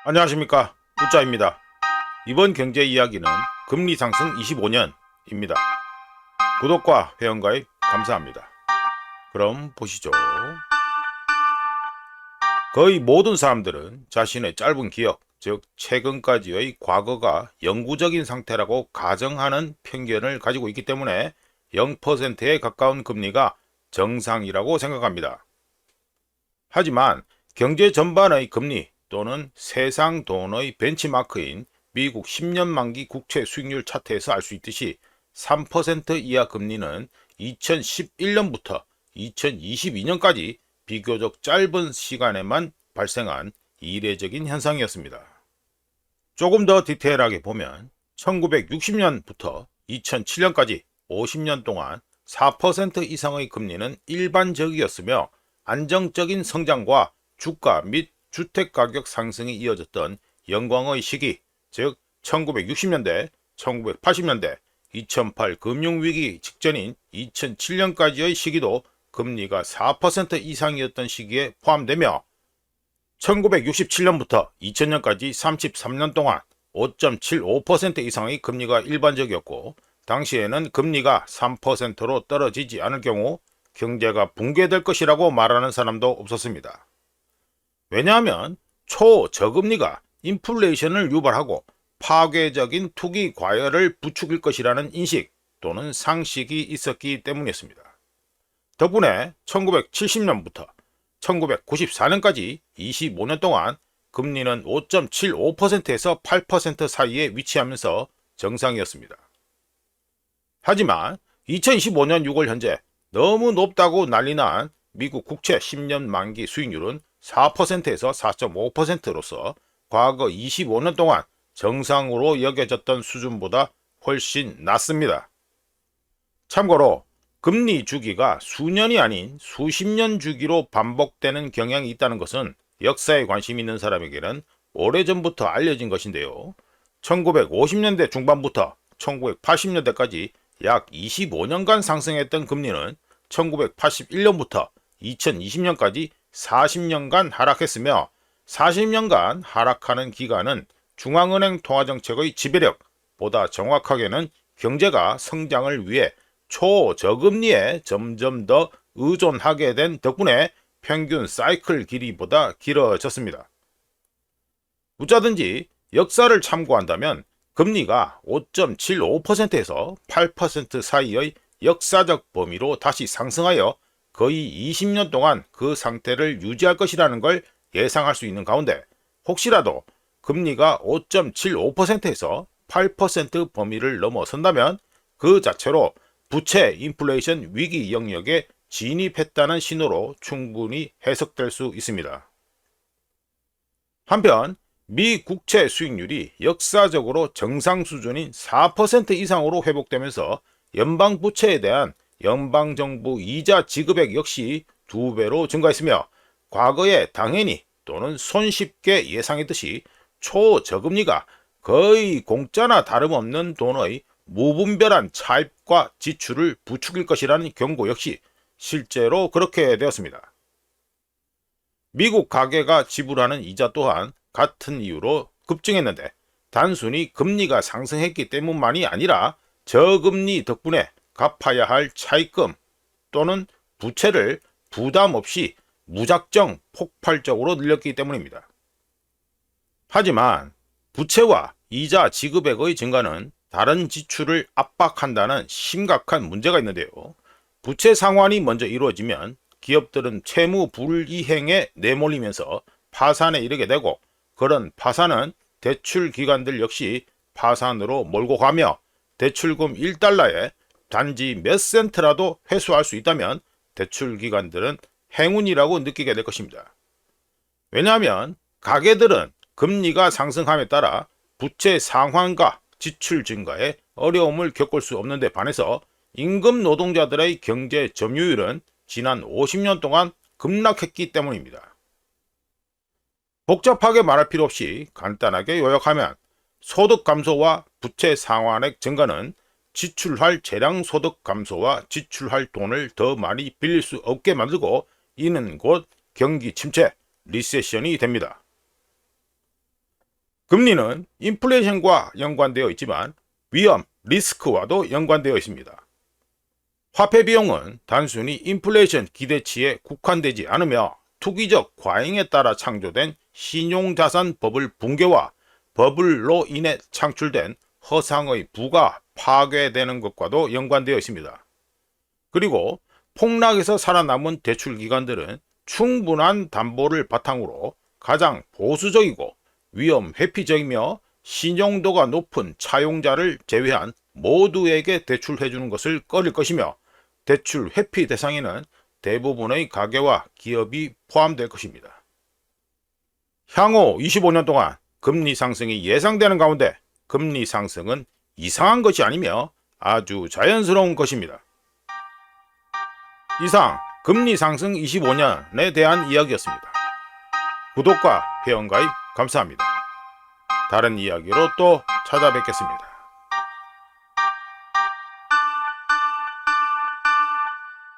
안녕하십니까, 우짜입니다. 이번 경제 이야기는 금리 상승 25년입니다. 구독과 회원가입 감사합니다. 그럼 보시죠. 거의 모든 사람들은 자신의 짧은 기억, 즉 최근까지의 과거가 영구적인 상태라고 가정하는 편견을 가지고 있기 때문에 0%에 가까운 금리가 정상이라고 생각합니다. 하지만 경제 전반의 금리 또는 세상 돈의 벤치마크인 미국 10년 만기 국채 수익률 차트에서 알 수 있듯이 3% 이하 금리는 2011년부터 2022년까지 비교적 짧은 시간에만 발생한 이례적인 현상이었습니다. 조금 더 디테일하게 보면 1960년부터 2007년까지 50년 동안 4% 이상의 금리는 일반적이었으며 안정적인 성장과 주가 및 주택가격 상승이 이어졌던 영광의 시기, 즉 1960년대, 1980년대, 2008 금융위기 직전인 2007년까지의 시기도 금리가 4% 이상이었던 시기에 포함되며 1967년부터 2000년까지 33년 동안 5.75% 이상의 금리가 일반적이었고, 당시에는 금리가 3%로 떨어지지 않을 경우 경제가 붕괴될 것이라고 말하는 사람도 없었습니다. 왜냐하면 초저금리가 인플레이션을 유발하고 파괴적인 투기 과열을 부추길 것이라는 인식 또는 상식이 있었기 때문이었습니다. 덕분에 1970년부터 1994년까지 25년 동안 금리는 5.75%에서 8% 사이에 위치하면서 정상이었습니다. 하지만 2025년 6월 현재 너무 높다고 난리난 미국 국채 10년 만기 수익률은 4%에서 4.5%로서 과거 25년 동안 정상으로 여겨졌던 수준보다 훨씬 낮습니다. 참고로 금리 주기가 수년이 아닌 수십 년 주기로 반복되는 경향이 있다는 것은 역사에 관심 있는 사람에게는 오래전부터 알려진 것인데요. 1950년대 중반부터 1980년대까지 약 25년간 상승했던 금리는 1981년부터 2020년까지 40년간 하락했으며, 40년간 하락하는 기간은 중앙은행 통화정책의 지배력보다 정확하게는 경제가 성장을 위해 초저금리에 점점 더 의존하게 된 덕분에 평균 사이클 길이보다 길어졌습니다. 어쩌든지 역사를 참고한다면 금리가 5.75%에서 8% 사이의 역사적 범위로 다시 상승하여 거의 20년 동안 그 상태를 유지할 것이라는 걸 예상할 수 있는 가운데, 혹시라도 금리가 5.75%에서 8% 범위를 넘어선다면 그 자체로 부채 인플레이션 위기 영역에 진입했다는 신호로 충분히 해석될 수 있습니다. 한편 미 국채 수익률이 역사적으로 정상 수준인 4% 이상으로 회복되면서 연방 부채에 대한 연방정부 이자 지급액 역시 2배로 증가했으며, 과거에 당연히 또는 손쉽게 예상했듯이 초저금리가 거의 공짜나 다름없는 돈의 무분별한 차입과 지출을 부추길 것이라는 경고 역시 실제로 그렇게 되었습니다. 미국 가계가 지불하는 이자 또한 같은 이유로 급증했는데, 단순히 금리가 상승했기 때문만이 아니라 저금리 덕분에 갚아야 할 차입금 또는 부채를 부담 없이 무작정 폭발적으로 늘렸기 때문입니다. 하지만 부채와 이자 지급액의 증가는 다른 지출을 압박한다는 심각한 문제가 있는데요. 부채 상환이 먼저 이루어지면 기업들은 채무 불이행에 내몰리면서 파산에 이르게 되고, 그런 파산은 대출 기관들 역시 파산으로 몰고 가며, 대출금 1달러에 단지 몇 센트라도 회수할 수 있다면 대출 기관들은 행운이라고 느끼게 될 것입니다. 왜냐하면 가게들은 금리가 상승함에 따라 부채 상환과 지출 증가에 어려움을 겪을 수 없는 데 반해서 임금 노동자들의 경제 점유율은 지난 50년 동안 급락했기 때문입니다. 복잡하게 말할 필요 없이 간단하게 요약하면, 소득 감소와 부채 상환액 증가는 지출할 재량 소득 감소와 지출할 돈을 더 많이 빌릴 수 없게 만들고, 이는 곧 경기 침체, 리세션이 됩니다. 금리는 인플레이션과 연관되어 있지만 위험, 리스크와도 연관되어 있습니다. 화폐 비용은 단순히 인플레이션 기대치에 국한되지 않으며 투기적 과잉에 따라 창조된 신용자산 버블 붕괴와 버블로 인해 창출된 허상의 부가 파괴되는 것과도 연관되어 있습니다. 그리고 폭락에서 살아남은 대출기관들은 충분한 담보를 바탕으로 가장 보수적이고 위험 회피적이며 신용도가 높은 차용자를 제외한 모두에게 대출해주는 것을 꺼릴 것이며 대출 회피 대상에는 대부분의 가계와 기업이 포함될 것입니다. 향후 25년 동안 금리 상승이 예상되는 가운데 금리 상승은 이상한 것이 아니며 아주 자연스러운 것입니다. 이상 금리 상승 25년에 대한 이야기였습니다. 구독과 회원가입 감사합니다. 다른 이야기로 또 찾아뵙겠습니다.